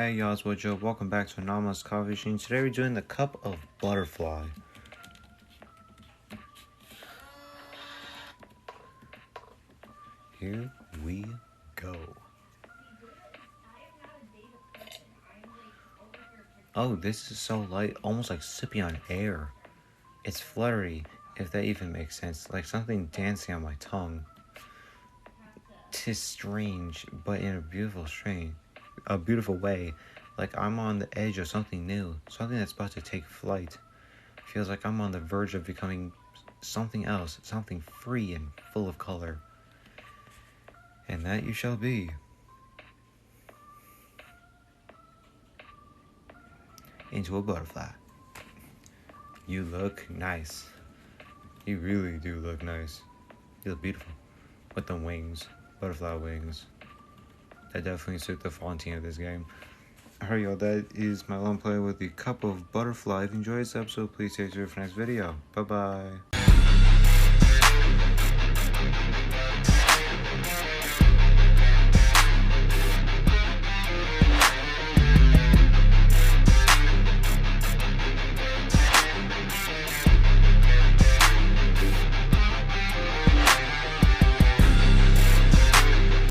Hey y'all, it's Joe. Welcome back to Anomalous Coffee Machine. Today we're doing the Cup of Butterfly. Here we go. Oh, this is so light, almost like sipping on air. It's fluttery, if that even makes sense, like something dancing on my tongue. 'Tis strange, but in a beautiful way. Like I'm on the edge of something new, something that's about to take flight. Feels like I'm on the verge of becoming something else, something free and full of color. And that you shall be. Into a butterfly. You look nice. You really do look nice. You look beautiful. With the wings. Butterfly wings. That definitely suit the fonting of this game. Alright y'all, that is my long play with the Cup of Butterfly. If you enjoyed this episode, please stay tuned for the next video. Bye bye.